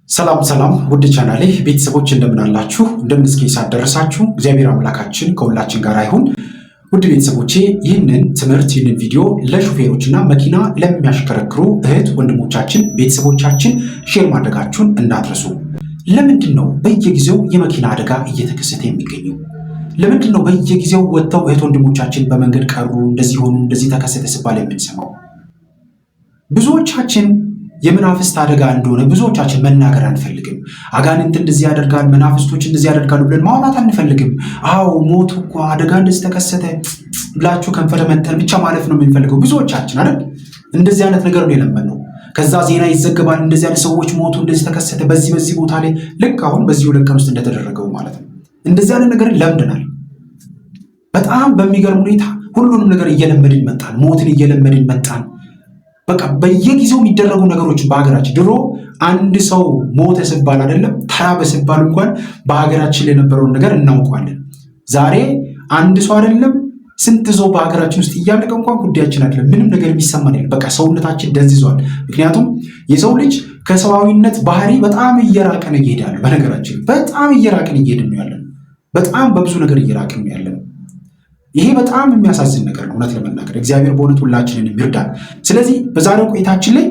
ሰላም ውድ ቻናሌ ቤተሰቦች እንደምን አላችሁ? እንደምን እስኪ ሳደረሳችሁ እግዚአብሔር አምላካችን ከሁላችን ጋር ይሁን። ውድ ቤተሰቦቼ ይህንን ቪዲዮ ለሹፌሮችና መኪና ለሚያሽከረክሩ እህት ወንድሞቻችን ቤተሰቦቻችን ሼር ማድረጋችሁን እንዳትረሱ። ለምንድን ነው በየጊዜው የመኪና አደጋ እየተከሰተ የሚገኘው? ለምንድን ነው በየጊዜው ወጥተው እህት ወንድሞቻችን በመንገድ ቀሩ፣ እንደዚህ ሆኑ፣ እንደዚህ ተከሰተ ሲባል የምንሰማው? ብዙዎቻችን የመናፍስት አደጋ እንደሆነ ብዙዎቻችን መናገር አንፈልግም። አጋንንት እንደዚህ ያደርጋል፣ መናፍስቶች እንደዚህ ያደርጋሉ ብለን ማውራት አንፈልግም። አዎ ሞት እኮ አደጋ እንደዚህ ተከሰተ ብላችሁ ከንፈር መጠን ብቻ ማለፍ ነው የምንፈልገው ብዙዎቻችን አይደል? እንደዚህ አይነት ነገር ነው የለመድነው። ከዛ ዜና ይዘገባል፣ እንደዚህ አይነት ሰዎች ሞቱ፣ እንደዚህ ተከሰተ በዚህ ቦታ ላይ፣ ልክ አሁን በዚህ 2 ቀን ውስጥ እንደተደረገው ማለት ነው። እንደዚህ አይነት ነገር ለምደናል። በጣም በሚገርም ሁኔታ ሁሉንም ነገር እየለመድን መጣን። ሞትን እየለመድን መጣን። በቃ በየጊዜው የሚደረጉ ነገሮች በሀገራችን ድሮ አንድ ሰው ሞተ ሲባል አይደለም ተራበ ሲባል እንኳን በሀገራችን የነበረውን ነገር እናውቀዋለን። ዛሬ አንድ ሰው አይደለም ስንት ሰው በሀገራችን ውስጥ እያለቀ እንኳን ጉዳያችን አይደለም። ምንም ነገር የሚሰማን የለም። በቃ ሰውነታችን ደንዝዟል። ምክንያቱም የሰው ልጅ ከሰዋዊነት ባህሪ በጣም እየራቀን እየሄዳለ። በነገራችን በጣም እየራቀን እየሄድን ነው ያለን። በጣም በብዙ ነገር እየራቀን ነው ያለን። ይሄ በጣም የሚያሳዝን ነገር ነው። እውነት ለመናገር እግዚአብሔር በእውነት ሁላችንን ይርዳል። ስለዚህ በዛሬው ቆይታችን ላይ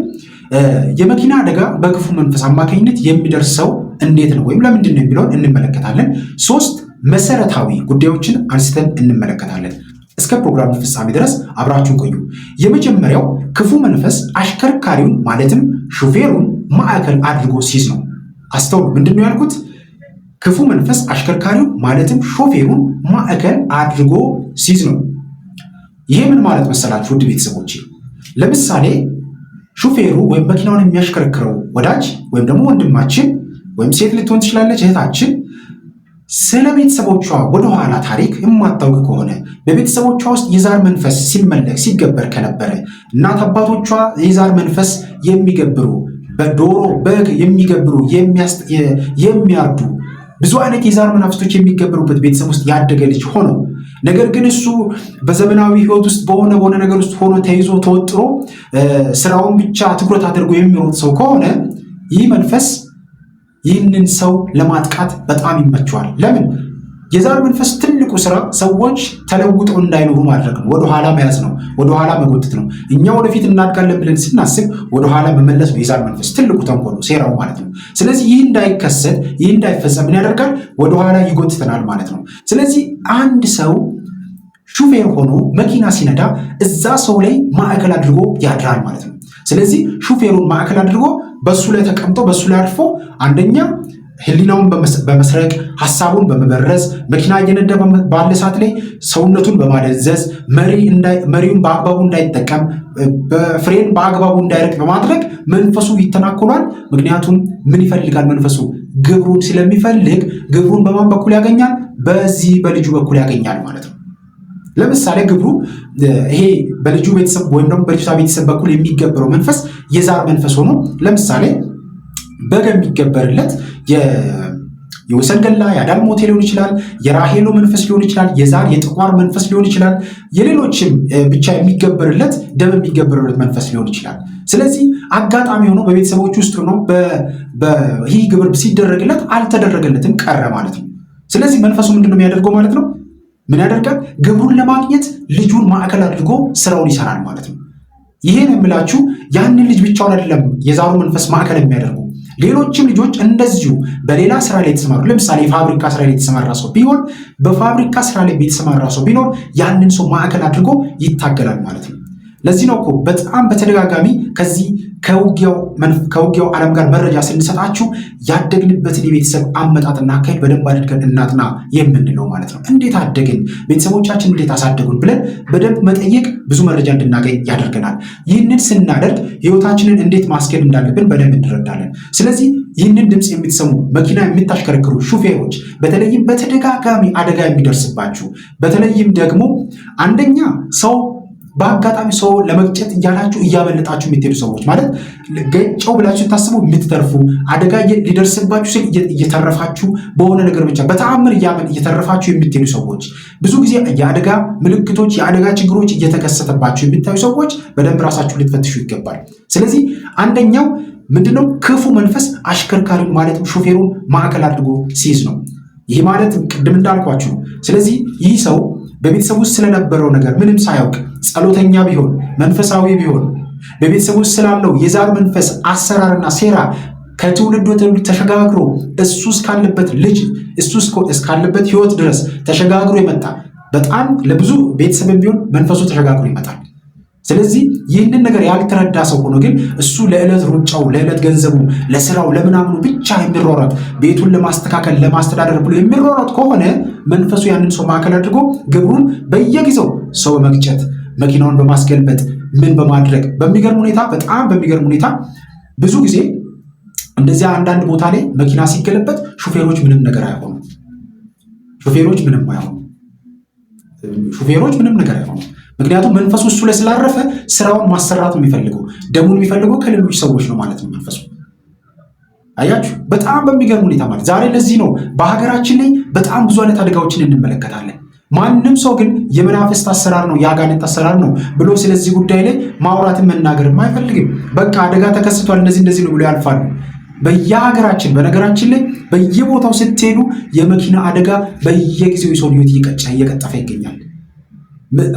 የመኪና አደጋ በክፉ መንፈስ አማካኝነት የሚደርሰው እንዴት ነው ወይም ለምንድን ነው የሚለውን እንመለከታለን። 3 መሰረታዊ ጉዳዮችን አንስተን እንመለከታለን። እስከ ፕሮግራሙ ፍጻሜ ድረስ አብራችሁን ቆዩ። የመጀመሪያው ክፉ መንፈስ አሽከርካሪውን ማለትም ሹፌሩን ማዕከል አድርጎ ሲይዝ ነው። አስተውሉ። ምንድን ነው ያልኩት? ክፉ መንፈስ አሽከርካሪውን ማለትም ሾፌሩን ማዕከል አድርጎ ሲይዝ ነው። ይሄ ምን ማለት መሰላችሁ ውድ ቤተሰቦቼ? ለምሳሌ ሹፌሩ ወይም መኪናውን የሚያሽከረክረው ወዳጅ ወይም ደግሞ ወንድማችን ወይም ሴት ልትሆን ትችላለች እህታችን ስለ ቤተሰቦቿ ወደኋላ ታሪክ የማታውቅ ከሆነ በቤተሰቦቿ ውስጥ የዛር መንፈስ ሲመለክ ሲገበር ከነበረ እናት አባቶቿ የዛር መንፈስ የሚገብሩ በዶሮ በግ የሚገብሩ የሚያርዱ ብዙ አይነት የዛር መናፍስቶች የሚገብሩበት ቤተሰብ ውስጥ ያደገ ልጅ ሆኖ ነገር ግን እሱ በዘመናዊ ሕይወት ውስጥ በሆነ ነገር ውስጥ ሆኖ ተይዞ ተወጥሮ ስራውን ብቻ ትኩረት አድርጎ የሚሮጥ ሰው ከሆነ ይህ መንፈስ ይህንን ሰው ለማጥቃት በጣም ይመቸዋል። ለምን? የዛር መንፈስ ትልቁ ስራ ሰዎች ተለውጠው እንዳይኖሩ ማድረግ ነው። ወደኋላ መያዝ ነው። ወደኋላ መጎተት ነው። እኛ ወደፊት እናድጋለን ብለን ስናስብ ወደኋላ መመለስ ነው የዛር መንፈስ ትልቁ ተንኮሉ፣ ሴራው ማለት ነው። ስለዚህ ይህ እንዳይከሰት ይህ እንዳይፈጸም ምን ያደርጋል? ወደኋላ ይጎትተናል ማለት ነው። ስለዚህ አንድ ሰው ሹፌር ሆኖ መኪና ሲነዳ እዛ ሰው ላይ ማዕከል አድርጎ ያድራል ማለት ነው። ስለዚህ ሹፌሩን ማዕከል አድርጎ በሱ ላይ ተቀምጦ በሱ ላይ አርፎ አንደኛ ህሊናውን በመስረቅ ሐሳቡን በመበረዝ መኪና እየነዳ ባለ ሰዓት ላይ ሰውነቱን በማደንዘዝ መሪውን በአግባቡ እንዳይጠቀም በፍሬን በአግባቡ እንዳይረቅ በማድረግ መንፈሱ ይተናኮሏል። ምክንያቱም ምን ይፈልጋል መንፈሱ? ግብሩን ስለሚፈልግ ግብሩን በማን በኩል ያገኛል? በዚህ በልጁ በኩል ያገኛል ማለት ነው። ለምሳሌ ግብሩ ይሄ በልጁ ቤተሰብ ወይም ደግሞ በልጅቷ ቤተሰብ በኩል የሚገበረው መንፈስ የዛር መንፈስ ሆኖ ለምሳሌ በግ የሚገበርለት የወሰንገላ የአዳልሞቴ ሊሆን ይችላል። የራሄሎ መንፈስ ሊሆን ይችላል። የዛር የጥቋር መንፈስ ሊሆን ይችላል። የሌሎችም ብቻ የሚገበርለት ደም የሚገበርለት መንፈስ ሊሆን ይችላል። ስለዚህ አጋጣሚ ሆኖ በቤተሰቦች ውስጥ ሆኖ ይህ ግብር ሲደረግለት አልተደረገለትም ቀረ ማለት ነው። ስለዚህ መንፈሱ ምንድነው የሚያደርገው ማለት ነው? ምን ያደርጋል? ግብሩን ለማግኘት ልጁን ማዕከል አድርጎ ስራውን ይሰራል ማለት ነው። ይሄን የምላችሁ ያንን ልጅ ብቻውን አይደለም የዛሩ መንፈስ ማዕከል የሚያደርጉ ሌሎችም ልጆች እንደዚሁ በሌላ ስራ ላይ የተሰማሩ ለምሳሌ የፋብሪካ ስራ ላይ የተሰማራ ሰው ቢሆን በፋብሪካ ስራ ላይ የተሰማራ ሰው ቢኖር ያንን ሰው ማዕከል አድርጎ ይታገላል ማለት ነው። ለዚህ ነው እኮ በጣም በተደጋጋሚ ከዚህ ከውጊያው ዓለም ጋር መረጃ ስንሰጣችሁ ያደግንበትን የቤተሰብ አመጣጥና አካሄድ በደንብ አድርገን እናጥና የምንለው ማለት ነው። እንዴት አደግን፣ ቤተሰቦቻችን እንዴት አሳደጉን ብለን በደንብ መጠየቅ ብዙ መረጃ እንድናገኝ ያደርገናል። ይህንን ስናደርግ ህይወታችንን እንዴት ማስኬድ እንዳለብን በደንብ እንረዳለን። ስለዚህ ይህንን ድምፅ የምትሰሙ መኪና የምታሽከረክሩ ሹፌሮች፣ በተለይም በተደጋጋሚ አደጋ የሚደርስባችሁ በተለይም ደግሞ አንደኛ ሰው በአጋጣሚ ሰው ለመግጨት እያላችሁ እያመለጣችሁ የምትሄዱ ሰዎች ማለት ገጨው ብላችሁ ታስቡ የምትተርፉ አደጋ ሊደርስባችሁ ሲል እየተረፋችሁ በሆነ ነገር ብቻ በተአምር እየተረፋችሁ የምትሄዱ ሰዎች ብዙ ጊዜ የአደጋ ምልክቶች የአደጋ ችግሮች እየተከሰተባችሁ የምታዩ ሰዎች በደንብ ራሳችሁ ልትፈትሹ ይገባል። ስለዚህ አንደኛው ምንድነው? ክፉ መንፈስ አሽከርካሪውን ማለት ሹፌሩን ማዕከል አድርጎ ሲይዝ ነው። ይህ ማለት ቅድም እንዳልኳችሁ ነው። ስለዚህ ይህ ሰው በቤተሰብ ውስጥ ስለነበረው ነገር ምንም ሳያውቅ ጸሎተኛ ቢሆን መንፈሳዊ ቢሆን በቤተሰብ ውስጥ ስላለው የዛር መንፈስ አሰራርና ሴራ ከትውልድ ወደ ትውልድ ተሸጋግሮ እሱ እስካለበት ልጅ እሱ እስካለበት ህይወት ድረስ ተሸጋግሮ የመጣ በጣም ለብዙ ቤተሰብ ቢሆን መንፈሱ ተሸጋግሮ ይመጣል። ስለዚህ ይህንን ነገር ያልተረዳ ሰው ሆኖ ግን እሱ ለዕለት ሩጫው፣ ለዕለት ገንዘቡ፣ ለስራው፣ ለምናምኑ ብቻ የሚሮረጥ ቤቱን ለማስተካከል ለማስተዳደር ብሎ የሚሮረጥ ከሆነ መንፈሱ ያንን ሰው ማዕከል አድርጎ ግብሩን በየጊዜው ሰው በመግጨት መኪናውን በማስገልበጥ ምን በማድረግ በሚገርም ሁኔታ በጣም በሚገርም ሁኔታ ብዙ ጊዜ እንደዚያ አንዳንድ ቦታ ላይ መኪና ሲገለበጥ ሹፌሮች ምንም ነገር አይሆኑም። ሹፌሮች ምንም ነገር አይሆኑም። ምክንያቱም መንፈሱ እሱ ላይ ስላረፈ ስራውን ማሰራት የሚፈልገው ደሙን የሚፈልገው ከሌሎች ሰዎች ነው ማለት ነው መንፈሱ። አያችሁ፣ በጣም በሚገርም ሁኔታ ማለት ዛሬ ለዚህ ነው በሀገራችን ላይ በጣም ብዙ አይነት አደጋዎችን እንመለከታለን። ማንም ሰው ግን የመናፍስት አሰራር ነው የአጋንንት አሰራር ነው ብሎ ስለዚህ ጉዳይ ላይ ማውራትን መናገርም አይፈልግም። በቃ አደጋ ተከስቷል እንደዚህ ነው ብሎ ያልፋሉ። በየሀገራችን በነገራችን ላይ በየቦታው ስትሄዱ የመኪና አደጋ በየጊዜው የሰው ሕይወት እየቀጠፈ ይገኛል።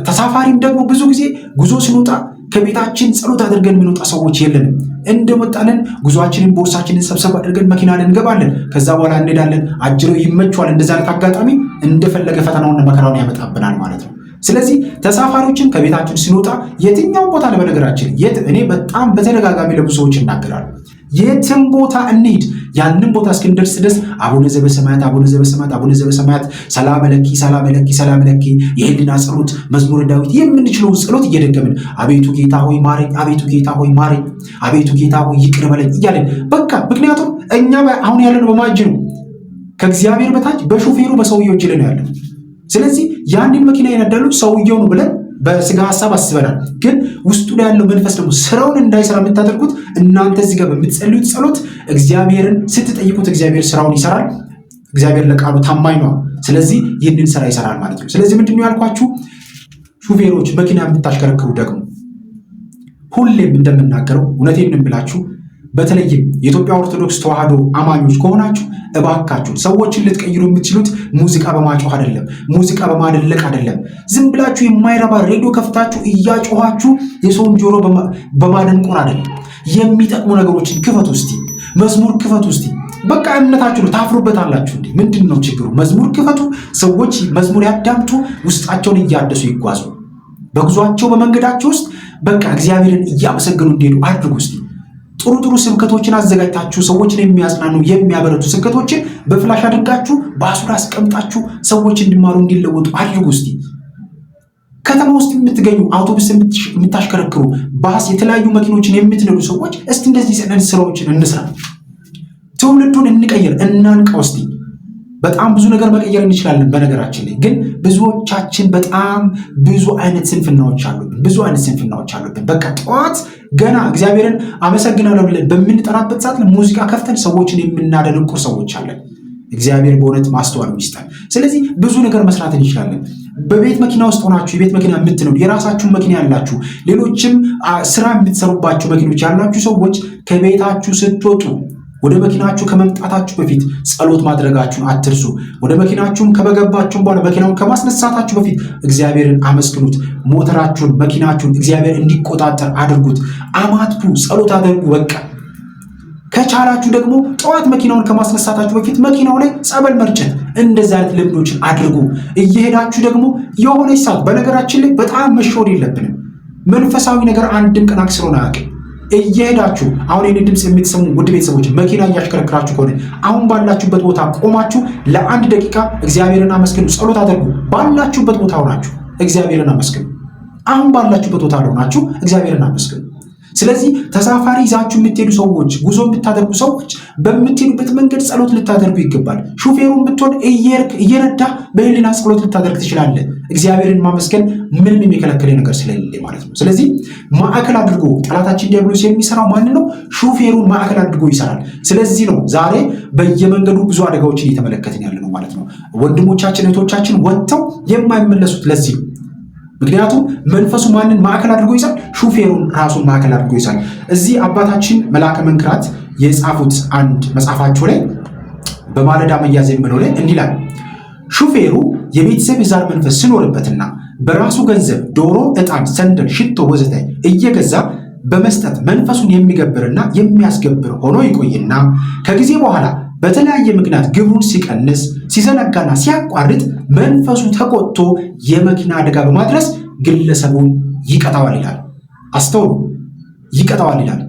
ተሳፋሪም ደግሞ ብዙ ጊዜ ጉዞ ስንወጣ ከቤታችን ጸሎት አድርገን የምንወጣ ሰዎች የለንም። እንደመጣለን ጉዞአችንን ቦርሳችንን ሰብሰብ አድርገን መኪና ላይ እንገባለን። ከዛ በኋላ እንሄዳለን። አጅሮ ይመቸዋል። እንደዛ አይነት አጋጣሚ እንደፈለገ ፈተናውን መከራውን ያመጣብናል ማለት ነው። ስለዚህ ተሳፋሪዎችን ከቤታችን ስንወጣ የትኛውን ቦታ ለበነገራችን እኔ በጣም በተደጋጋሚ ለብዙ ሰዎች እናገራሉ። የትም ቦታ እንሂድ ያንን ቦታ እስክንደርስ ድረስ አቡነ ዘበሰማያት አቡነ ዘበሰማያት አቡነ ዘበሰማያት ሰላም ለኪ ሰላም ለኪ ሰላም ለኪ የህሊና ጸሎት መዝሙረ ዳዊት የምንችለውን ጸሎት እየደገምን አቤቱ ጌታ ሆይ ማረኝ፣ አቤቱ ጌታ ሆይ ማረኝ፣ አቤቱ ጌታ ሆይ ይቅር በለኝ እያለን በቃ ምክንያቱም እኛ አሁን ያለነው በማጅ ነው። ከእግዚአብሔር በታች በሹፌሩ በሰውየው እጅ ላይ ነው ያለው። ስለዚህ ያንን መኪና የነዳሉ ሰውየው ነው ብለን በስጋ ሐሳብ አስበናል። ግን ውስጡ ላይ ያለው መንፈስ ደግሞ ስራውን እንዳይሰራ የምታደርጉት እናንተ እዚህ ጋር በምትጸልዩት ጸሎት እግዚአብሔርን ስትጠይቁት እግዚአብሔር ስራውን ይሰራል። እግዚአብሔር ለቃሉ ታማኝ ነው። ስለዚህ ይህንን ስራ ይሰራል ማለት ነው። ስለዚህ ምንድነው ያልኳችሁ? ሹፌሮች መኪና የምታሽከረክሩ ደግሞ ሁሌም እንደምናገረው እውነቴን ነው የምላችሁ፣ በተለይም የኢትዮጵያ ኦርቶዶክስ ተዋሕዶ አማኞች ከሆናችሁ እባካችሁ ሰዎችን ልትቀይሩ የምትችሉት ሙዚቃ በማጮህ አይደለም፣ ሙዚቃ በማደለቅ አይደለም። ዝም ብላችሁ የማይረባ ሬዲዮ ከፍታችሁ እያጮኋችሁ የሰውን ጆሮ በማደንቆር አይደለም። የሚጠቅሙ ነገሮችን ክፈቱ እስቲ፣ መዝሙር ክፈቱ እስቲ። በቃ እምነታችሁ ነው፣ ታፍሩበታላችሁ እንዴ? ምንድን ነው ችግሩ? መዝሙር ክፈቱ፣ ሰዎች መዝሙር ያዳምጡ፣ ውስጣቸውን እያደሱ ይጓዙ። በጉዟቸው በመንገዳቸው ውስጥ በቃ እግዚአብሔርን እያመሰገኑ እንዲሄዱ አድርጉ እስቲ። ጥሩ ጥሩ ስብከቶችን አዘጋጅታችሁ ሰዎችን የሚያጽናኑ የሚያበረቱ ስብከቶችን በፍላሽ አድርጋችሁ በአሱራ አስቀምጣችሁ ሰዎች እንዲማሩ እንዲለወጡ አድርጉ እስቲ። ከተማ ውስጥ የምትገኙ አውቶቡስ የምታሽከረክሩ፣ ባስ፣ የተለያዩ መኪኖችን የምትነዱ ሰዎች እስቲ እንደዚህ ጽነን ስራዎችን እንስራ። ትውልዱን እንቀይር፣ እናንቃው እስቲ። በጣም ብዙ ነገር መቀየር እንችላለን። በነገራችን ላይ ግን ብዙዎቻችን በጣም ብዙ አይነት ስንፍናዎች አሉብን። በቃ ጠዋት ገና እግዚአብሔርን አመሰግናለሁ ብለን በምንጠራበት ሰዓት ሙዚቃ ከፍተን ሰዎችን የምናደንቁር ሰዎች አለን። እግዚአብሔር በእውነት ማስተዋል ይስጣል። ስለዚህ ብዙ ነገር መስራት እንችላለን። በቤት መኪና ውስጥ ሆናችሁ የቤት መኪና የምትነዱ፣ የራሳችሁን መኪና ያላችሁ፣ ሌሎችም ስራ የምትሰሩባቸው መኪኖች ያላችሁ ሰዎች ከቤታችሁ ስትወጡ ወደ መኪናችሁ ከመምጣታችሁ በፊት ጸሎት ማድረጋችሁን አትርሱ። ወደ መኪናችሁም ከበገባችሁም በኋላ መኪናውን ከማስነሳታችሁ በፊት እግዚአብሔርን አመስግኑት። ሞተራችሁን፣ መኪናችሁን እግዚአብሔር እንዲቆጣጠር አድርጉት። አማትቡ፣ ጸሎት አድርጉ። በቃ ከቻላችሁ ደግሞ ጠዋት መኪናውን ከማስነሳታችሁ በፊት መኪናው ላይ ጸበል መርጨት፣ እንደዚህ አይነት ልምዶችን አድርጉ። እየሄዳችሁ ደግሞ የሆነች ሰዓት በነገራችን ላይ በጣም መሾር የለብንም። መንፈሳዊ ነገር አንድም ቀን አክስሮን አያውቅም። እየሄዳችሁ አሁን የኔ ድምፅ የምትሰሙ ውድ ቤተሰቦች መኪና እያሽከረክራችሁ ከሆነ አሁን ባላችሁበት ቦታ ቆማችሁ ለአንድ ደቂቃ እግዚአብሔርን አመስግኑ፣ ጸሎት አድርጉ። ባላችሁበት ቦታ ሆናችሁ እግዚአብሔርን አመስግኑ። አሁን ባላችሁበት ቦታ ሆናችሁ እግዚአብሔርን አመስግኑ። ስለዚህ ተሳፋሪ ይዛችሁ የምትሄዱ ሰዎች፣ ጉዞ የምታደርጉ ሰዎች በምትሄዱበት መንገድ ጸሎት ልታደርጉ ይገባል። ሹፌሩን ብትሆን እየነዳ በህሊና ጸሎት ልታደርግ ትችላለህ። እግዚአብሔርን ማመስገን ምንም የሚከለክል ነገር ስለሌለ ማለት ነው። ስለዚህ ማዕከል አድርጎ ጠላታችን ዲያብሎስ የሚሰራው ማን ነው? ሹፌሩን ማዕከል አድርጎ ይሰራል። ስለዚህ ነው ዛሬ በየመንገዱ ብዙ አደጋዎችን እየተመለከትን ያለ ነው ማለት ነው። ወንድሞቻችን እህቶቻችን ወጥተው የማይመለሱት ለዚህ ነው። ምክንያቱም መንፈሱ ማንን ማዕከል አድርጎ ይዛል? ሹፌሩን ራሱን ማዕከል አድርጎ ይዛል። እዚህ አባታችን መልአከ መንክራት የጻፉት አንድ መጽሐፋቸው ላይ በማለዳ መያዝ የሚለው ላይ እንዲህ ይላል። ሹፌሩ የቤተሰብ የዛር መንፈስ ሲኖርበትና በራሱ ገንዘብ ዶሮ፣ ዕጣን፣ ሰንደል፣ ሽቶ ወዘተ እየገዛ በመስጠት መንፈሱን የሚገብርና የሚያስገብር ሆኖ ይቆይና ከጊዜ በኋላ በተለያየ ምክንያት ግብሩን ሲቀንስ ሲዘነጋና ሲያቋርጥ መንፈሱ ተቆጥቶ የመኪና አደጋ በማድረስ ግለሰቡን ይቀጣዋል ይላል። አስተውሉ፣ ይቀጣዋል ይላል።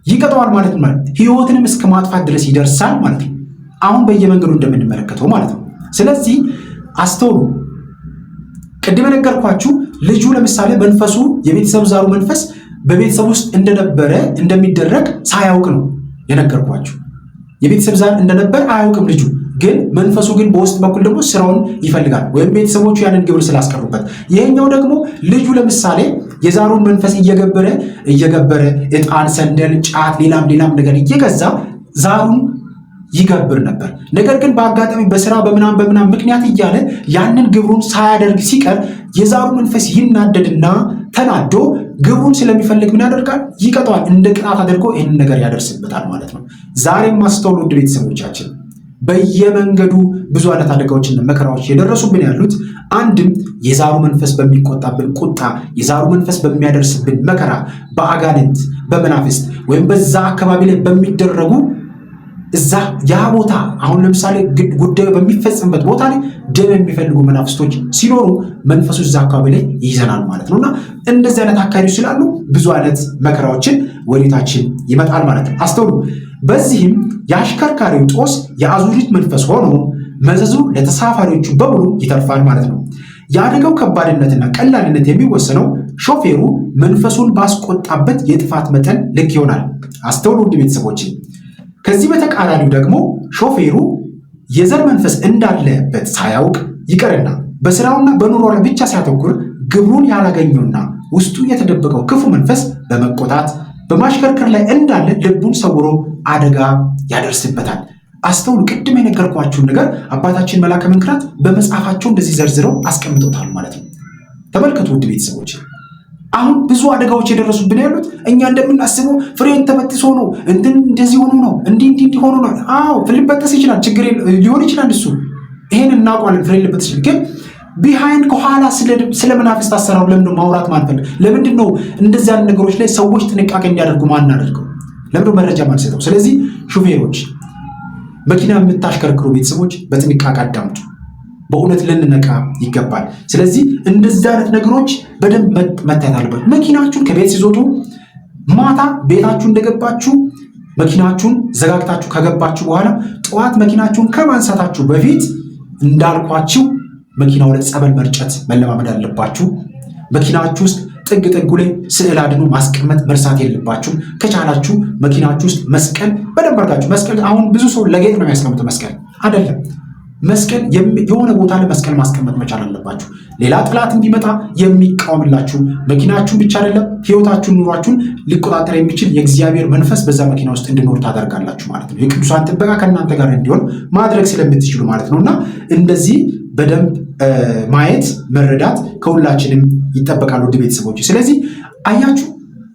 ይቀጣዋል ማለት ሕይወትንም እስከ ማጥፋት ድረስ ይደርሳል ማለት ነው። አሁን በየመንገዱ እንደምንመለከተው ማለት ነው። ስለዚህ አስተውሉ። ቅድም የነገርኳችሁ ልጁ ለምሳሌ መንፈሱ የቤተሰብ ዛሩ መንፈስ በቤተሰብ ውስጥ እንደነበረ እንደሚደረግ ሳያውቅ ነው የነገርኳችሁ። የቤተሰብ ዛር እንደነበር አያውቅም ልጁ። ግን መንፈሱ ግን በውስጥ በኩል ደግሞ ስራውን ይፈልጋል፣ ወይም ቤተሰቦቹ ያንን ግብር ስላስቀሩበት። ይሄኛው ደግሞ ልጁ ለምሳሌ የዛሩን መንፈስ እየገበረ ዕጣን፣ ሰንደል፣ ጫት፣ ሌላም ነገር እየገዛ ዛሩን ይገብር ነበር። ነገር ግን በአጋጣሚ በስራ በምናም ምክንያት እያለ ያንን ግብሩን ሳያደርግ ሲቀር የዛሩ መንፈስ ይናደድና ተናዶ ግብሩን ስለሚፈልግ ምን ያደርጋል? ይቀጣዋል። እንደ ቅጣት አድርጎ ይህንን ነገር ያደርስበታል ማለት ነው። ዛሬም ማስተውሉ ውድ ቤተሰቦቻችን፣ በየመንገዱ ብዙ አይነት አደጋዎችና መከራዎች የደረሱብን ያሉት አንድም የዛሩ መንፈስ በሚቆጣብን ቁጣ፣ የዛሩ መንፈስ በሚያደርስብን መከራ፣ በአጋንንት በመናፍስት ወይም በዛ አካባቢ ላይ በሚደረጉ እዛ ያ ቦታ አሁን ለምሳሌ ጉዳዩ በሚፈጸምበት ቦታ ላይ ደም የሚፈልጉ መናፍስቶች ሲኖሩ መንፈሱ እዛ አካባቢ ላይ ይይዘናል ማለት ነውና እንደዚህ አይነት አካባቢዎች ስላሉ ብዙ አይነት መከራዎችን ወዴታችን ይመጣል ማለት ነው። አስተውሉ። በዚህም የአሽከርካሪው ጦስ የአዙሪት መንፈስ ሆኖ መዘዙ ለተሳፋሪዎቹ በሙሉ ይተርፋል ማለት ነው። የአደጋው ከባድነትና ቀላልነት የሚወሰነው ሾፌሩ መንፈሱን ባስቆጣበት የጥፋት መጠን ልክ ይሆናል። አስተውሉ ውድ ቤተሰቦች። ከዚህ በተቃራኒው ደግሞ ሾፌሩ የዘር መንፈስ እንዳለበት ሳያውቅ ይቀርና በስራውና በኑሮ ላይ ብቻ ሲያተኩር ግብሩን ያላገኘውና ውስጡ የተደበቀው ክፉ መንፈስ በመቆጣት በማሽከርከር ላይ እንዳለ ልቡን ሰውሮ አደጋ ያደርስበታል። አስተውሉ። ቅድም የነገርኳችሁን ነገር አባታችን መልአከ መንክራት በመጽሐፋቸው እንደዚህ ዘርዝረው አስቀምጦታል ማለት ነው። ተመልከቱ ውድ ቤተሰቦች። አሁን ብዙ አደጋዎች የደረሱብን ያሉት እኛ እንደምናስበው ፍሬን ተበጥሶ ነው፣ እንደዚህ ሆኖ ነው፣ እንዲህ ሆኖ ነው። አዎ ሊበጠስ ይችላል፣ ችግር ሊሆን ይችላል። እሱ ይሄን እናውቃለን። ፍሬን ሊበጠስ ይችላል። ግን ቢሃይንድ ከኋላ ስለ መናፍስት አሰራሩ ለምንድን ማውራት ማንፈልግ? ለምንድን ነው እንደዚህ አይነት ነገሮች ላይ ሰዎች ጥንቃቄ እንዲያደርጉ ማናደርገው? ለምንድን መረጃ ማንሰጠው? ስለዚህ ሹፌሮች፣ መኪና የምታሽከርክሩ ቤተሰቦች በጥንቃቄ አዳምጡ። በእውነት ልንነቃ ይገባል። ስለዚህ እንደዚህ አይነት ነገሮች በደንብ መታየት አለበት። መኪናችሁን ከቤት ሲዞቱ ማታ ቤታችሁ እንደገባችሁ መኪናችሁን ዘጋግታችሁ ከገባችሁ በኋላ ጠዋት መኪናችሁን ከማንሳታችሁ በፊት እንዳልኳችሁ መኪናው ላይ ጸበል መርጨት መለማመድ አለባችሁ። መኪናችሁ ውስጥ ጥግ ጥጉ ላይ ስዕል አድኖ ማስቀመጥ መርሳት የለባችሁ። ከቻላችሁ መኪናችሁ ውስጥ መስቀል በደንብ አድርጋችሁ መስቀል። አሁን ብዙ ሰው ለጌጥ ነው የሚያስቀምጠው። መስቀል አይደለም። መስቀል የሆነ ቦታ ላይ መስቀል ማስቀመጥ መቻል አለባችሁ። ሌላ ጠላት እንዲመጣ የሚቃወምላችሁ መኪናችሁን ብቻ አይደለም ሕይወታችሁን፣ ኑሯችሁን ሊቆጣጠር የሚችል የእግዚአብሔር መንፈስ በዛ መኪና ውስጥ እንዲኖር ታደርጋላችሁ ማለት ነው። የቅዱሳን ጥበቃ ከእናንተ ጋር እንዲሆን ማድረግ ስለምትችሉ ማለት ነውና እንደዚህ በደንብ ማየት መረዳት ከሁላችንም ይጠበቃል ውድ ቤተሰቦች። ስለዚህ አያችሁ፣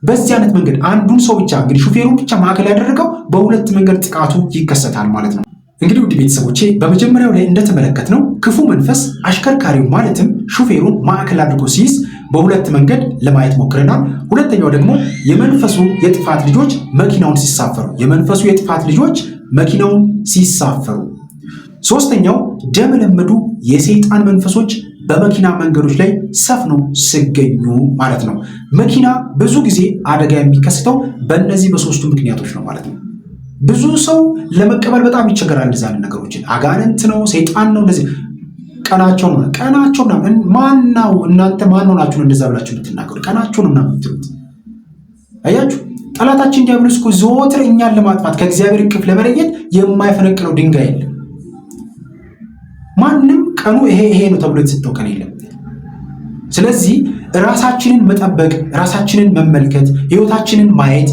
በዚህ አይነት መንገድ አንዱን ሰው ብቻ እንግዲህ ሹፌሩን ብቻ ማዕከል ያደረገው በሁለት መንገድ ጥቃቱ ይከሰታል ማለት ነው። እንግዲህ ውድ ቤተሰቦቼ በመጀመሪያው ላይ እንደተመለከትነው ክፉ መንፈስ አሽከርካሪው ማለትም ሹፌሩን ማዕከል አድርጎ ሲይዝ በሁለት መንገድ ለማየት ሞክረናል። ሁለተኛው ደግሞ የመንፈሱ የጥፋት ልጆች መኪናውን ሲሳፈሩ፣ የመንፈሱ የጥፋት ልጆች መኪናውን ሲሳፈሩ። ሶስተኛው ደም የለመዱ የሰይጣን መንፈሶች በመኪና መንገዶች ላይ ሰፍነው ሲገኙ ማለት ነው። መኪና ብዙ ጊዜ አደጋ የሚከሰተው በእነዚህ በሶስቱ ምክንያቶች ነው ማለት ነው። ብዙ ሰው ለመቀበል በጣም ይቸገራል። እንደዚህ አይነት ነገሮችን አጋንንት ነው ሰይጣን ነው እንደዚህ ቀናቸው ነው ማነው? እናንተ ማን ሆናችሁ ነው እንደዛ ብላችሁ የምትናገሩ? ቀናቸው ነው ምናምን የምትሉት። አያችሁ፣ ጠላታችን ዲያብሎስ እኮ ዘወትር እኛን ለማጥፋት ከእግዚአብሔር እቅፍ ለመለየት የማይፈነቅለው ድንጋይ የለም። ማንም ቀኑ ይሄ ነው ተብሎ የተሰጠው ቀን የለም። ስለዚህ ራሳችንን መጠበቅ፣ ራሳችንን መመልከት፣ ህይወታችንን ማየት፣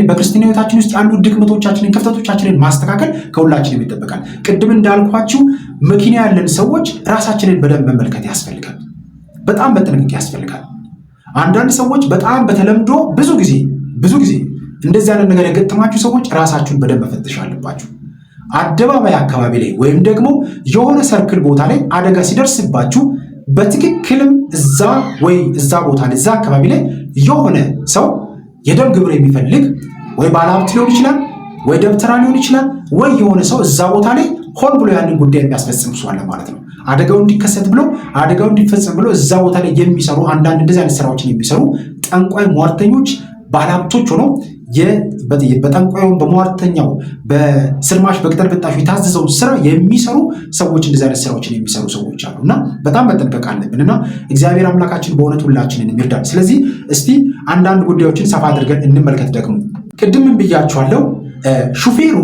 በክርስትና ህይወታችን ውስጥ ያሉ ድክመቶቻችንን፣ ክፍተቶቻችንን ማስተካከል ከሁላችንም ይጠበቃል። ቅድም እንዳልኳችሁ መኪና ያለን ሰዎች ራሳችንን በደንብ መመልከት ያስፈልጋል። በጣም መጠንቀቅ ያስፈልጋል። አንዳንድ ሰዎች በጣም በተለምዶ ብዙ ጊዜ እንደዚህ አይነት ነገር የገጠማችሁ ሰዎች ራሳችሁን በደንብ መፈተሽ አለባችሁ። አደባባይ አካባቢ ላይ ወይም ደግሞ የሆነ ሰርክል ቦታ ላይ አደጋ ሲደርስባችሁ በትክክልም እዛ ቦታ ላይ እዛ አካባቢ ላይ የሆነ ሰው የደም ግብር የሚፈልግ ወይ ባለሀብት ሊሆን ይችላል፣ ወይ ደብተራ ሊሆን ይችላል፣ ወይ የሆነ ሰው እዛ ቦታ ላይ ሆን ብሎ ያንን ጉዳይ የሚያስፈጽም ሰው አለ ማለት ነው። አደጋው እንዲከሰት ብሎ አደጋው እንዲፈጸም ብሎ እዛ ቦታ ላይ የሚሰሩ አንዳንድ እንደዚህ አይነት ስራዎችን የሚሰሩ ጠንቋይ፣ ሟርተኞች፣ ባለሀብቶች ሆነው በጠንቋዩም በሟርተኛው በስልማሽ በቅጠል በጣሹ የታዘዘውን ስራ የሚሰሩ ሰዎች እንደዚህ አይነት ስራዎችን የሚሰሩ ሰዎች አሉ እና በጣም መጠንቀቅ አለብን እና እግዚአብሔር አምላካችን በእውነት ሁላችንን ይርዳል። ስለዚህ እስቲ አንዳንድ ጉዳዮችን ሰፋ አድርገን እንመልከት። ደግሞ ቅድምም ብያችኋለሁ፣ ሹፌሩ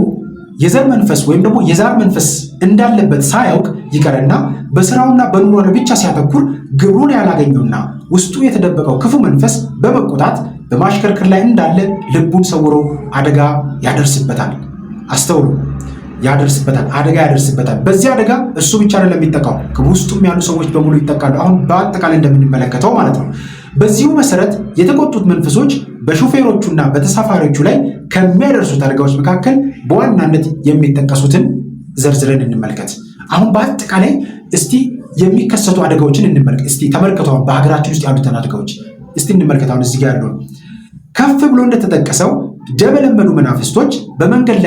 የዘር መንፈስ ወይም ደግሞ የዛር መንፈስ እንዳለበት ሳያውቅ ይቀርና በስራውና በኑሮ ላይ ብቻ ሲያተኩር ግብሩን ያላገኘውና ውስጡ የተደበቀው ክፉ መንፈስ በመቆጣት በማሽከርከር ላይ እንዳለ ልቡን ሰውሮ አደጋ ያደርስበታል። አስተውሉ፣ ያደርስበታል፣ አደጋ ያደርስበታል። በዚህ አደጋ እሱ ብቻ ነው የሚጠቃው፣ ውስጡም ያሉ ሰዎች በሙሉ ይጠቃሉ። አሁን በአጠቃላይ እንደምንመለከተው ማለት ነው። በዚሁ መሰረት የተቆጡት መንፈሶች በሹፌሮቹና በተሳፋሪዎቹ ላይ ከሚያደርሱት አደጋዎች መካከል በዋናነት የሚጠቀሱትን ዘርዝረን እንመልከት። አሁን በአጠቃላይ እስቲ የሚከሰቱ አደጋዎችን እንመልከት። እስቲ ተመልከቱ፣ በሀገራችን ውስጥ ያሉትን አደጋዎች እስቲ እንመልከት። አሁን እዚህ ጋር ያለው ከፍ ብሎ እንደተጠቀሰው ደመለመዱ መናፍስቶች በመንገድ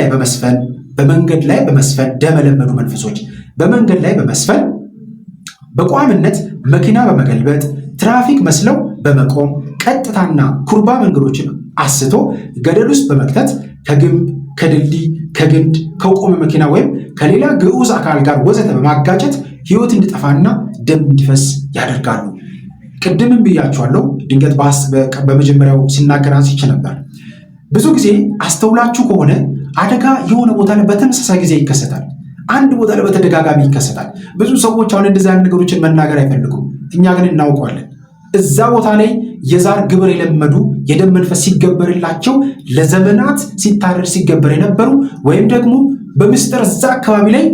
ላይ በመስፈን ደመለመዱ መንፈሶች በመንገድ ላይ በመስፈን በቋምነት መኪና በመገልበጥ ትራፊክ መስለው በመቆም ቀጥታና ኩርባ መንገዶችን አስቶ ገደል ውስጥ በመክተት ከግንብ፣ ከድልድይ፣ ከግንድ፣ ከቆመ መኪና ወይም ከሌላ ግዑዝ አካል ጋር ወዘተ በማጋጨት ሕይወት እንዲጠፋና ደም እንዲፈስ ያደርጋሉ። ቅድምም ብያችኋለሁ፣ ድንገት በመጀመሪያው ሲናገር አንስቼ ነበር። ብዙ ጊዜ አስተውላችሁ ከሆነ አደጋ የሆነ ቦታ ላይ በተመሳሳይ ጊዜ ይከሰታል። አንድ ቦታ ላይ በተደጋጋሚ ይከሰታል። ብዙ ሰዎች አሁን እንደዚህ አይነት ነገሮችን መናገር አይፈልጉም። እኛ ግን እናውቀዋለን። እዛ ቦታ ላይ የዛር ግብር የለመዱ የደም መንፈስ ሲገበርላቸው ለዘመናት ሲታረድ ሲገበር የነበሩ ወይም ደግሞ በምስጢር እዛ አካባቢ ላይ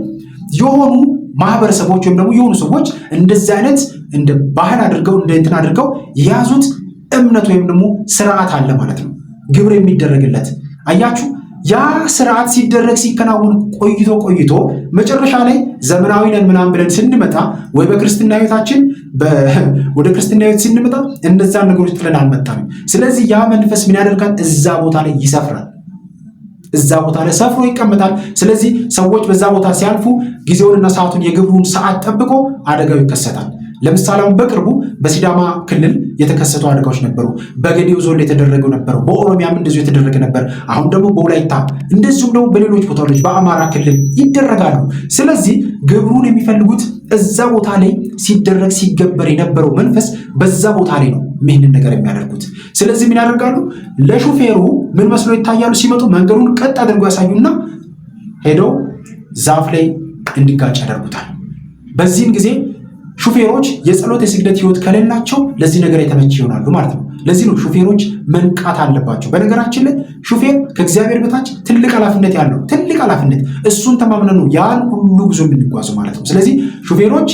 የሆኑ ማህበረሰቦች ወይም ደግሞ የሆኑ ሰዎች እንደዚህ አይነት እንደ ባህል አድርገው እንደ እንትን አድርገው የያዙት እምነት ወይም ደግሞ ስርዓት አለ ማለት ነው፣ ግብር የሚደረግለት። አያችሁ፣ ያ ስርዓት ሲደረግ ሲከናወን ቆይቶ መጨረሻ ላይ ዘመናዊ ነን ምናምን ብለን ስንመጣ ወይ በክርስትና ሕይወታችን ወደ ክርስትና ሕይወት ስንመጣ እነዛን ነገሮች ጥለን አልመጣንም። ስለዚህ ያ መንፈስ ምን ያደርጋል? እዛ ቦታ ላይ ይሰፍራል። እዛ ቦታ ላይ ሰፍሮ ይቀመጣል። ስለዚህ ሰዎች በዛ ቦታ ሲያልፉ ጊዜውንና ሰዓቱን የግብሩን ሰዓት ጠብቆ አደጋው ይከሰታል። ለምሳሌ አሁን በቅርቡ በሲዳማ ክልል የተከሰቱ አደጋዎች ነበሩ። በጌዴኦ ዞን የተደረገው ነበሩ። በኦሮሚያም እንደዚሁ የተደረገ ነበር። አሁን ደግሞ በወላይታ እንደዚሁም ደግሞ በሌሎች ቦታዎች በአማራ ክልል ይደረጋሉ። ስለዚህ ግብሩን የሚፈልጉት እዛ ቦታ ላይ ሲደረግ ሲገበር የነበረው መንፈስ በዛ ቦታ ላይ ነው ይህንን ነገር የሚያደርጉት። ስለዚህ ምን ያደርጋሉ? ለሹፌሩ ምን መስሎ ይታያሉ? ሲመጡ መንገዱን ቀጥ አድርጎ ያሳዩና ሄደው ዛፍ ላይ እንዲጋጭ ያደርጉታል። በዚህም ጊዜ ሹፌሮች የጸሎት የስግደት ህይወት ከሌላቸው ለዚህ ነገር የተመቸ ይሆናሉ ማለት ነው። ለዚህ ነው ሹፌሮች መንቃት አለባቸው። በነገራችን ላይ ሹፌር ከእግዚአብሔር በታች ትልቅ ኃላፊነት ያለው ትልቅ ኃላፊነት፣ እሱን ተማምነን ነው ያን ሁሉ ጉዞ የምንጓዘው ማለት ነው። ስለዚህ ሹፌሮች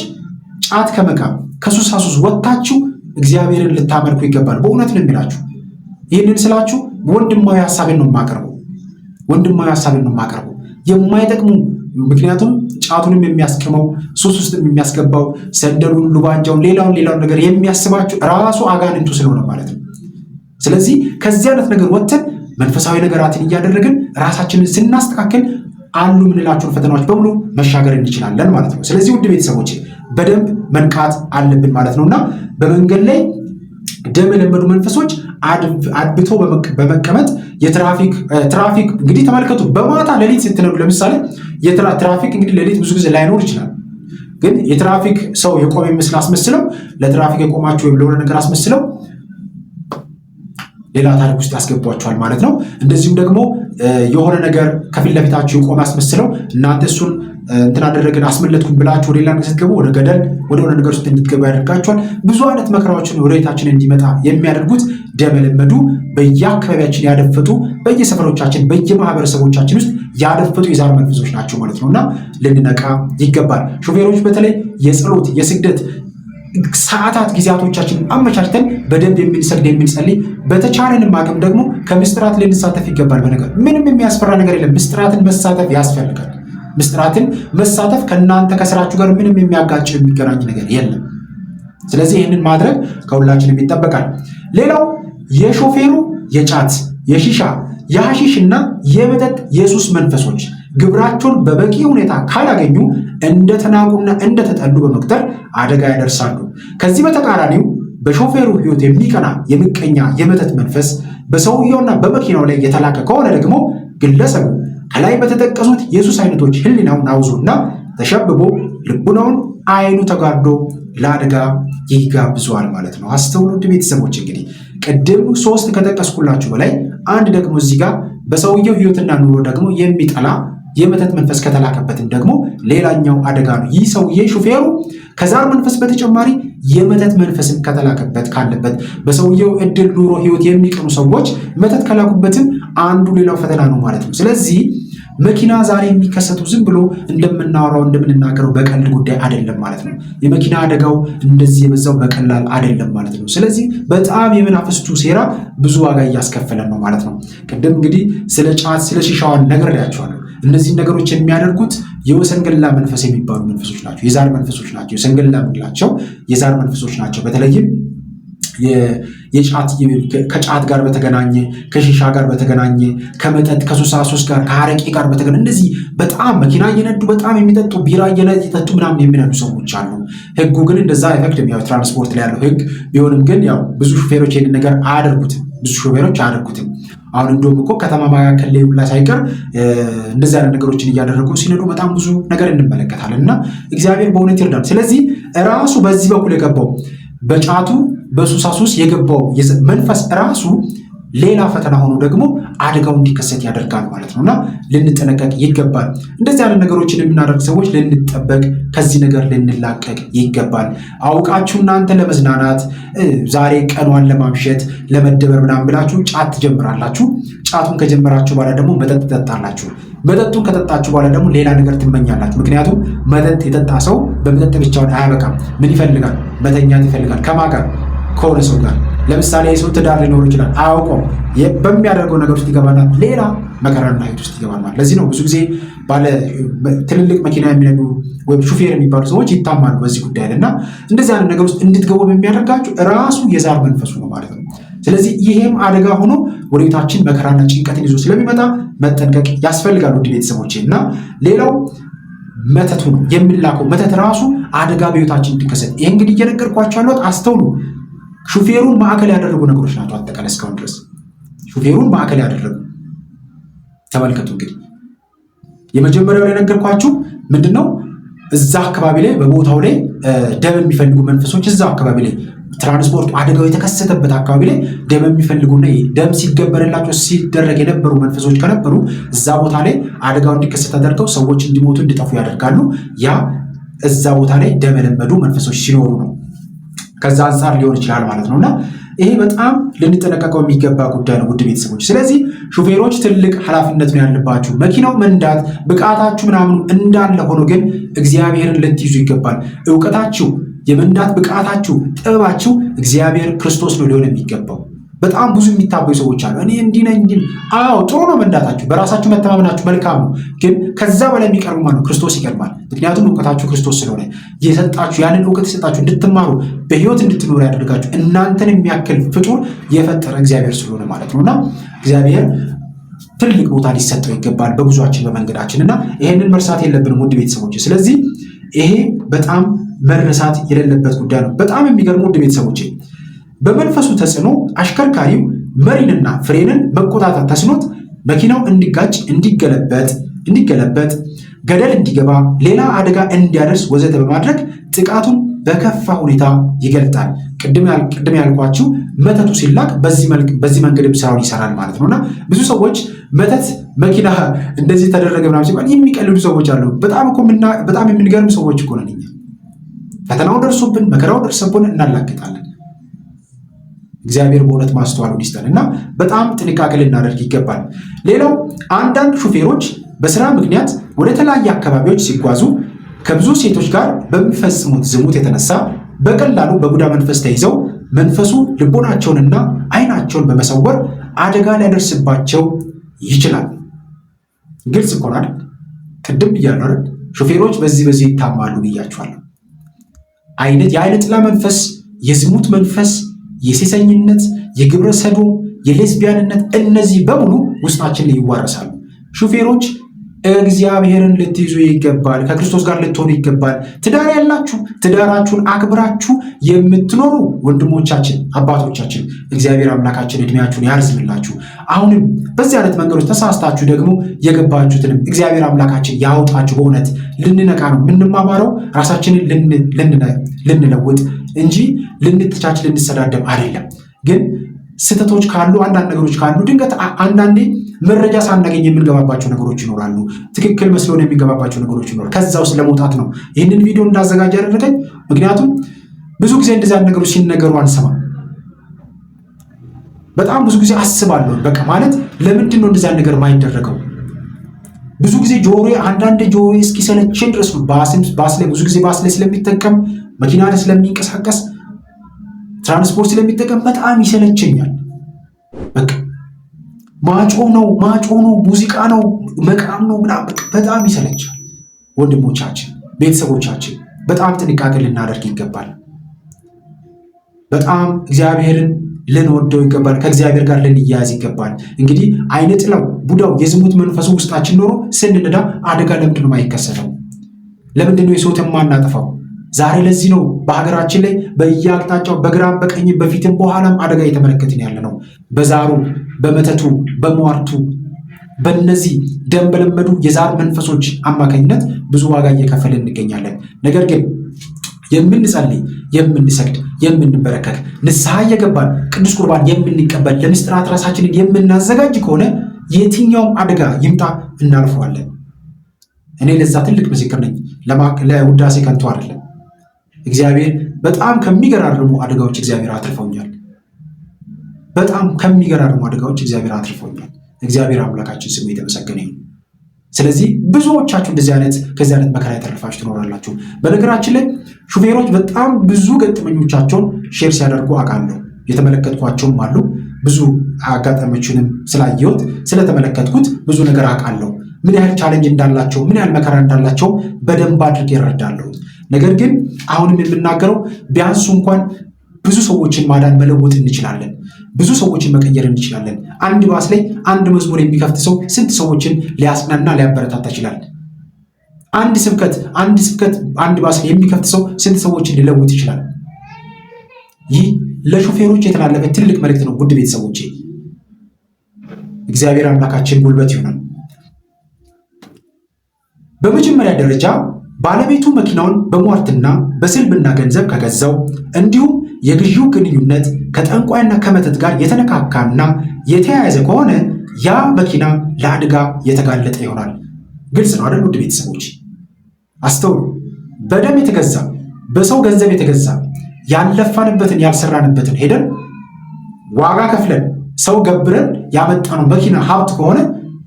ጫት ከመቃም ከሱሳሱስ ወጥታችሁ እግዚአብሔርን ልታመልኩ ይገባል። በእውነት ነው የሚላችሁ። ይህንን ስላችሁ ወንድማዊ ሀሳቤን ነው የማቀርበው። የማይጠቅሙ ምክንያቱም ጫቱንም የሚያስቅመው ሱስ ውስጥ የሚያስገባው ሰንደሉን፣ ሉባንጃውን፣ ሌላውን ነገር የሚያስባችሁ ራሱ አጋንንቱ ስለሆነ ማለት ነው። ስለዚህ ከዚህ አይነት ነገር ወጥተን መንፈሳዊ ነገራትን እያደረግን ራሳችንን ስናስተካከል አሉ የምንላቸውን ፈተናዎች በሙሉ መሻገር እንችላለን ማለት ነው። ስለዚህ ውድ ቤተሰቦች በደንብ መንቃት አለብን ማለት ነውና በመንገድ ላይ ደም የለመዱ መንፈሶች አድብቶ በመቀመጥ የትራፊክ እንግዲህ ተመልከቱ። በማታ ሌሊት ስትነዱ ለምሳሌ የትራፊክ እንግዲህ ሌሊት ብዙ ጊዜ ላይኖር ይችላል። ግን የትራፊክ ሰው የቆመ ምስል አስመስለው ለትራፊክ የቆማችሁ ወይም ለሆነ ነገር አስመስለው ሌላ ታሪክ ውስጥ ያስገቧቸዋል ማለት ነው። እንደዚሁም ደግሞ የሆነ ነገር ከፊት ለፊታችሁ የቆመ አስመስለው እናንተ እሱን እንትን አደረግን አስመለጥኩን ብላችሁ ሌላ ነገር ስትገቡ ወደ ገደል ወደ ሆነ ነገር ውስጥ እንድትገቡ ያደርጋችኋል። ብዙ አይነት መከራዎችን ወደ ቤታችን እንዲመጣ የሚያደርጉት ደም የለመዱ በየአካባቢያችን ያደፈጡ በየሰፈሮቻችን በየማህበረሰቦቻችን ውስጥ ያደፈጡ የዛር መንፈሶች ናቸው ማለት ነውና ልንነቃ ይገባል። ሹፌሮች በተለይ የጸሎት የስግደት ሰዓታት ጊዜያቶቻችን አመቻችተን በደንብ የምንሰግድ የምንጸልይ፣ በተቻለንም አቅም ደግሞ ከምስጢራት ልንሳተፍ ይገባል። በነገር ምንም የሚያስፈራ ነገር የለም። ምስጢራትን መሳተፍ ያስፈልጋል። ምስጢራትን መሳተፍ ከእናንተ ከስራችሁ ጋር ምንም የሚያጋጭ የሚገናኝ ነገር የለም። ስለዚህ ይህንን ማድረግ ከሁላችንም ይጠበቃል። ሌላው የሾፌሩ የጫት የሺሻ የሐሺሽ እና የመጠጥ የሱስ መንፈሶች ግብራቸውን በበቂ ሁኔታ ካላገኙ እንደተናቁና እንደተጠሉ በመቁጠር አደጋ ያደርሳሉ። ከዚህ በተቃራኒው በሾፌሩ ሕይወት የሚቀና የምቀኛ የመጠጥ መንፈስ በሰውየውና በመኪናው ላይ የተላከ ከሆነ ደግሞ ግለሰቡ ከላይ በተጠቀሱት የሱስ አይነቶች ሕሊናውን አውዞና ተሸብቦ ልቡናውን አይኑ ተጋርዶ ለአደጋ ይጋብዘዋል ማለት ነው። አስተውሉ ውድ ቤተሰቦች። እንግዲህ ቅድም 3 ከጠቀስኩላችሁ በላይ አንድ ደግሞ እዚህ ጋር በሰውየው ሕይወትና ኑሮ ደግሞ የሚጠላ የመተት መንፈስ ከተላከበትም ደግሞ ሌላኛው አደጋ ነው። ይህ ሰውዬ ሹፌሩ ከዛር መንፈስ በተጨማሪ የመተት መንፈስም ከተላከበት ካለበት በሰውየው እድል ኑሮ ሕይወት የሚቀኑ ሰዎች መተት ከላኩበትም አንዱ ሌላው ፈተና ነው ማለት ነው። ስለዚህ መኪና ዛሬ የሚከሰቱ ዝም ብሎ እንደምናወራው እንደምንናገረው በቀልድ ጉዳይ አይደለም ማለት ነው። የመኪና አደጋው እንደዚህ የበዛው በቀላል አይደለም ማለት ነው። ስለዚህ በጣም የመናፍስቱ ሴራ ብዙ ዋጋ እያስከፈለን ነው ማለት ነው። ቅድም እንግዲህ ስለ ጫት ስለ ሺሻዋን ነግሬያቸዋለሁ። እነዚህን ነገሮች የሚያደርጉት የወሰንገላ መንፈስ የሚባሉ መንፈሶች ናቸው። የዛር መንፈሶች ናቸው። የወሰንገላ የምንላቸው የዛር መንፈሶች ናቸው። በተለይም ከጫት ጋር በተገናኘ ከሺሻ ጋር በተገናኘ ከመጠጥ ከሱሳሱስ ጋር ከአረቄ ጋር በተገናኘ እንደዚህ በጣም መኪና እየነዱ በጣም የሚጠጡ ቢራ እየጠጡ ምናምን የሚነዱ ሰዎች አሉ። ሕጉ ግን እንደዛ አይፈቅድም። ያው ትራንስፖርት ላይ ያለው ሕግ ቢሆንም ግን ያው ብዙ ሹፌሮች ይህንን ነገር አያደርጉትም። ብዙ ሹፌሮች አያደርጉትም። አሁን እንደውም እኮ ከተማ መካከል ላይ ሁላ ሳይቀር እንደዚህ አይነት ነገሮችን እያደረጉ ሲነዱ በጣም ብዙ ነገር እንመለከታለን። እና እግዚአብሔር በእውነት ይርዳል። ስለዚህ ራሱ በዚህ በኩል የገባው በጫቱ በሱሳሱስ የገባው መንፈስ ራሱ ሌላ ፈተና ሆኖ ደግሞ አደጋው እንዲከሰት ያደርጋል ማለት ነውና ልንጠነቀቅ ይገባል። እንደዚህ አይነት ነገሮችን የምናደርግ ሰዎች ልንጠበቅ፣ ከዚህ ነገር ልንላቀቅ ይገባል። አውቃችሁ እናንተ ለመዝናናት ዛሬ ቀኗን ለማምሸት ለመደበር ምናምን ብላችሁ ጫት ትጀምራላችሁ። ጫቱን ከጀመራችሁ በኋላ ደግሞ መጠጥ ትጠጣላችሁ። መጠጡን ከጠጣችሁ በኋላ ደግሞ ሌላ ነገር ትመኛላችሁ። ምክንያቱም መጠጥ የጠጣ ሰው በመጠጥ ብቻውን አያበቃም። ምን ይፈልጋል? መተኛት ይፈልጋል። ከማን ጋር? ከሆነ ሰው ጋር። ለምሳሌ የሰው ትዳር ሊኖር ይችላል። አያውቀውም። በሚያደርገው ነገር ውስጥ ይገባና ሌላ መከራና ሕይወት ውስጥ ይገባል ማለት። ለዚህ ነው ብዙ ጊዜ ባለ ትልልቅ መኪና የሚነዱ ወይም ሹፌር የሚባሉ ሰዎች ይታማሉ በዚህ ጉዳይ እና እንደዚህ አይነት ነገር ውስጥ እንድትገቡ የሚያደርጋችሁ ራሱ የዛር መንፈሱ ነው ማለት ነው። ስለዚህ ይሄም አደጋ ሆኖ ወደ ቤታችን መከራና ጭንቀትን ይዞ ስለሚመጣ መጠንቀቅ ያስፈልጋል ውድ ቤተሰቦቼ። እና ሌላው መተቱ ነው። የሚላከው መተት ራሱ አደጋ በቤታችን እንዲከሰት ይሄ እንግዲህ እየነገርኳቸው ያለሁት አስተውሉ። ሹፌሩን ማዕከል ያደረጉ ነገሮች ናቸው። አጠቃላይ እስካሁን ድረስ ሹፌሩን ማዕከል ያደረጉ ተመልከቱ። እንግዲህ የመጀመሪያው ላይ ነገርኳችሁ ምንድነው? እዛ አካባቢ ላይ በቦታው ላይ ደም የሚፈልጉ መንፈሶች እዛ አካባቢ ላይ ትራንስፖርቱ አደጋው የተከሰተበት አካባቢ ላይ ደም የሚፈልጉና ደም ሲገበርላቸው ሲደረግ የነበሩ መንፈሶች ከነበሩ እዛ ቦታ ላይ አደጋው እንዲከሰት አድርገው ሰዎች እንዲሞቱ እንዲጠፉ ያደርጋሉ። ያ እዛ ቦታ ላይ ደም የለመዱ መንፈሶች ሲኖሩ ነው። ከዛ አንጻር ሊሆን ይችላል ማለት ነውና ይሄ በጣም ልንጠነቀቀው የሚገባ ጉዳይ ነው ውድ ቤተሰቦች። ስለዚህ ሹፌሮች ትልቅ ኃላፊነት ነው ያለባችሁ። መኪናው መንዳት ብቃታችሁ ምናምኑ እንዳለ ሆኖ ግን እግዚአብሔርን ልትይዙ ይገባል። እውቀታችሁ፣ የመንዳት ብቃታችሁ፣ ጥበባችሁ እግዚአብሔር ክርስቶስ ነው ሊሆን የሚገባው። በጣም ብዙ የሚታበዩ ሰዎች አሉ። እኔ እንዲህ ነኝ እንዲህ። አዎ ጥሩ ነው መንዳታችሁ፣ በራሳችሁ መተማመናችሁ መልካም ነው። ግን ከዛ በላይ የሚቀርቡ ማለት ነው ክርስቶስ ይቀርማል። ምክንያቱም እውቀታችሁ ክርስቶስ ስለሆነ የሰጣችሁ ያንን እውቀት የሰጣችሁ እንድትማሩ በሕይወት እንድትኖሩ ያደርጋችሁ እናንተን የሚያክል ፍጡር የፈጠረ እግዚአብሔር ስለሆነ ማለት ነውና እግዚአብሔር ትልቅ ቦታ ሊሰጠው ይገባል በጉዟችን በመንገዳችን እና ይሄንን መርሳት የለብንም ውድ ቤተሰቦች። ስለዚህ ይሄ በጣም መረሳት የሌለበት ጉዳይ ነው። በጣም የሚገርሙ ውድ ቤተሰቦች በመንፈሱ ተጽዕኖ አሽከርካሪው መሪንና ፍሬንን መቆጣጠር ተስኖት መኪናው እንዲጋጭ፣ እንዲገለበጥ፣ ገደል እንዲገባ፣ ሌላ አደጋ እንዲያደርስ ወዘተ በማድረግ ጥቃቱን በከፋ ሁኔታ ይገልጣል። ቅድም ያልኳችሁ መተቱ ሲላክ በዚህ መንገድም ስራውን ይሰራል ማለት ነውና ብዙ ሰዎች መተት መኪና እንደዚህ ተደረገ ምናምን ሲባል የሚቀልዱ ሰዎች አሉ። በጣም የምንገርም ሰዎች እኮ ነን እኛ። ፈተናው ደርሶብን መከራው ደርሶብን እናላግጣለን። እግዚአብሔር በእውነት ማስተዋሉን ይስጠን እና በጣም ጥንቃቄ ልናደርግ ይገባል። ሌላው አንዳንድ ሹፌሮች በስራ ምክንያት ወደ ተለያየ አካባቢዎች ሲጓዙ ከብዙ ሴቶች ጋር በሚፈጽሙት ዝሙት የተነሳ በቀላሉ በቡዳ መንፈስ ተይዘው መንፈሱ ልቦናቸውንና አይናቸውን በመሰወር አደጋ ሊያደርስባቸው ይችላል። ግልጽ እኮ ነው አይደል? ቅድም ብያለሁ አይደል? ሾፌሮች በዚህ ይታማሉ ብያቸዋለሁ። የአይነ ጥላ መንፈስ፣ የዝሙት መንፈስ፣ የሴሰኝነት፣ የግብረ ሰዶም፣ የሌዝቢያንነት እነዚህ በሙሉ ውስጣችን ላይ ይዋረሳሉ። ሾፌሮች እግዚአብሔርን ልትይዙ ይገባል። ከክርስቶስ ጋር ልትሆኑ ይገባል። ትዳር ያላችሁ ትዳራችሁን አክብራችሁ የምትኖሩ ወንድሞቻችን፣ አባቶቻችን እግዚአብሔር አምላካችን እድሜያችሁን ያርዝምላችሁ። አሁንም በዚህ አይነት መንገዶች ተሳስታችሁ ደግሞ የገባችሁትንም እግዚአብሔር አምላካችን ያውጣችሁ። በእውነት ልንነቃ ነው የምንማማረው፣ ራሳችንን ልንለውጥ እንጂ ልንተቻች ልንሰዳደብ አይደለም። ግን ስህተቶች ካሉ አንዳንድ ነገሮች ካሉ ድንገት አንዳንዴ መረጃ ሳናገኝ የምንገባባቸው ነገሮች ይኖራሉ። ትክክል መስሎን የሚገባባቸው ነገሮች ይኖራሉ። ከዛ ውስጥ ለመውጣት ነው ይህንን ቪዲዮ እንዳዘጋጅ ያደረገኝ። ምክንያቱም ብዙ ጊዜ እንደዚህ አይነት ነገሮች ሲነገሩ አንሰማም። በጣም ብዙ ጊዜ አስባለሁ። በቃ ማለት ለምንድን ነው እንደዚህ አይነት ነገር የማይደረገው? ብዙ ጊዜ አንዳንድ ጆሮዬ እስኪሰለቸኝ ድረስ ነው። ባስ ላይ ብዙ ጊዜ ባስ ላይ ስለሚጠቀም መኪና ላይ ስለሚንቀሳቀስ ትራንስፖርት ስለሚጠቀም በጣም ይሰለቸኛል። በቃ ማጮ ነው፣ ሙዚቃ ነው፣ መቃም ነው ምናምን በጣም ይሰለቻል። ወንድሞቻችን፣ ቤተሰቦቻችን በጣም ጥንቃቄ ልናደርግ ይገባል። በጣም እግዚአብሔርን ልንወደው ይገባል። ከእግዚአብሔር ጋር ልንያያዝ ይገባል። እንግዲህ አይነ ጥላው ቡዳው የዝሙት መንፈሱ ውስጣችን ኖሮ ስንነዳ አደጋ ለምንድን ነው የማይከሰተው? ለምንድን ነው የሰውት የማናጠፋው? ዛሬ ለዚህ ነው በሀገራችን ላይ በየአቅጣጫው በግራም በቀኝ በፊትም በኋላም አደጋ እየተመለከትን ያለ ነው። በዛሩ፣ በመተቱ፣ በሟርቱ በእነዚህ ደም በለመዱ የዛር መንፈሶች አማካኝነት ብዙ ዋጋ እየከፈልን እንገኛለን። ነገር ግን የምንጸልይ፣ የምንሰግድ፣ የምንበረከክ ንስሐ እየገባን ቅዱስ ቁርባን የምንቀበል ለምስጢራት ራሳችንን የምናዘጋጅ ከሆነ የትኛውም አደጋ ይምጣ እናልፈዋለን። እኔ ለዛ ትልቅ ምስክር ነኝ። ለውዳሴ ከንቱ አይደለም። እግዚአብሔር በጣም ከሚገራርሙ አደጋዎች እግዚአብሔር አትርፈውኛል። በጣም ከሚገራርሙ አደጋዎች እግዚአብሔር አትርፈውኛል። እግዚአብሔር አምላካችን ስሙ የተመሰገነ ይሁን። ስለዚህ ብዙዎቻችሁ ከዚህ አይነት መከራ የተረፋችሁ ትኖራላችሁ። በነገራችን ላይ ሹፌሮች በጣም ብዙ ገጠመኞቻቸውን ሼር ሲያደርጉ አውቃለሁ። የተመለከትኳቸውም አሉ። ብዙ አጋጣሚዎችንም ስላየሁት ስለተመለከትኩት ብዙ ነገር አውቃለሁ። ምን ያህል ቻሌንጅ እንዳላቸው፣ ምን ያህል መከራ እንዳላቸው በደንብ አድርጌ እረዳለሁ። ነገር ግን አሁንም የምናገረው ቢያንሱ እንኳን ብዙ ሰዎችን ማዳን መለወጥ እንችላለን። ብዙ ሰዎችን መቀየር እንችላለን። አንድ ባስ ላይ አንድ መዝሙር የሚከፍት ሰው ስንት ሰዎችን ሊያጽናና ሊያበረታታ ይችላል? አንድ ስብከት አንድ ባስ ላይ የሚከፍት ሰው ስንት ሰዎችን ሊለውጥ ይችላል? ይህ ለሾፌሮች የተላለፈ ትልቅ መልእክት ነው። ውድ ቤተሰቦቼ እግዚአብሔር አምላካችን ጉልበት ይሆናል። በመጀመሪያ ደረጃ ባለቤቱ መኪናውን በሟርትና በስልብና ገንዘብ ከገዛው እንዲሁም የግዢው ግንኙነት ከጠንቋይና ከመተት ጋር የተነካካና የተያያዘ ከሆነ ያ መኪና ለአደጋ የተጋለጠ ይሆናል። ግልጽ ነው አይደል? ውድ ቤተሰቦች አስተውሉ። በደም የተገዛ በሰው ገንዘብ የተገዛ ያለፋንበትን ያልሰራንበትን ሄደን ዋጋ ከፍለን ሰው ገብረን ያመጣነው መኪና ሀብት ከሆነ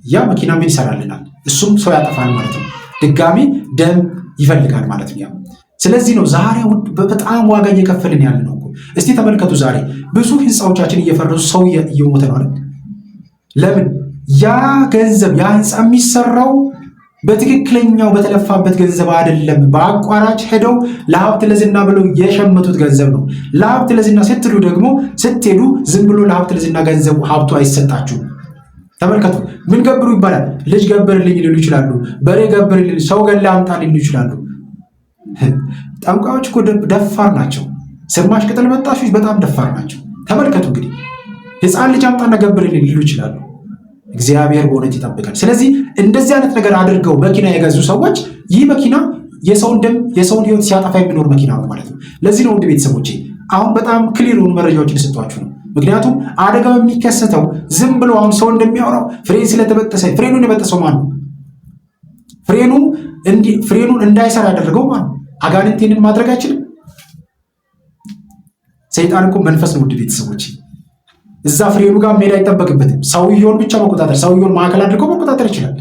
ያ መኪና ምን ይሰራልናል? እሱም ሰው ያጠፋል ማለት ነው። ድጋሚ ደም ይፈልጋል ማለት ነው። ስለዚህ ነው ዛሬ በጣም ዋጋ እየከፈልን ያለ ነው። እስቲ ተመልከቱ። ዛሬ ብዙ ህንፃዎቻችን እየፈረሱ ሰው እየሞተ ነው አይደል? ለምን? ያ ገንዘብ ያ ህንፃ የሚሰራው በትክክለኛው በተለፋበት ገንዘብ አይደለም። በአቋራጭ ሄደው ለሀብት ለዝና ብለው የሸመቱት ገንዘብ ነው። ለሀብት ለዝና ስትሉ ደግሞ ስትሄዱ ዝም ብሎ ለሀብት ለዝና ገንዘቡ ሀብቱ አይሰጣችሁም። ተመልከቱ። ምን ገብሩ ይባላል? ልጅ ገብርልኝ ሊሉ ይችላሉ። በሬ ገብርልኝ፣ ሰው ገላ አምጣ ሊሉ ይችላሉ። ጠንቋዮች እኮ ደፋር ናቸው። ስማሽ ቅጠል መጣሾች በጣም ደፋር ናቸው። ተመልከቱ እንግዲህ ህፃን ልጅ አምጣና ገብርልኝ ሊሉ ይችላሉ። እግዚአብሔር በእውነት ይጠብቃል። ስለዚህ እንደዚህ አይነት ነገር አድርገው መኪና የገዙ ሰዎች ይህ መኪና የሰውን ደም የሰውን ህይወት ሲያጠፋ የሚኖር መኪና ነው ማለት ነው። ለዚህ ነው ውድ ቤተሰቦቼ አሁን በጣም ክሊር የሆኑ መረጃዎችን ሰጥቷችሁ ነው። ምክንያቱም አደጋው የሚከሰተው ዝም ብሎ አሁን ሰው እንደሚያወራው ፍሬን ስለተበጠሰ፣ ፍሬኑን የበጠሰው ማን ነው? ፍሬኑን እንዳይሰራ ያደረገው ማን ነው? አጋንንት ይህንን ማድረግ አይችልም። ሰይጣን እኮ መንፈስ ነው ውድ ቤተሰቦች። እዛ ፍሬኑ ጋር መሄድ አይጠበቅበትም። ሰውየውን ብቻ መቆጣጠር፣ ሰውየውን ማዕከል አድርጎ መቆጣጠር ይችላል።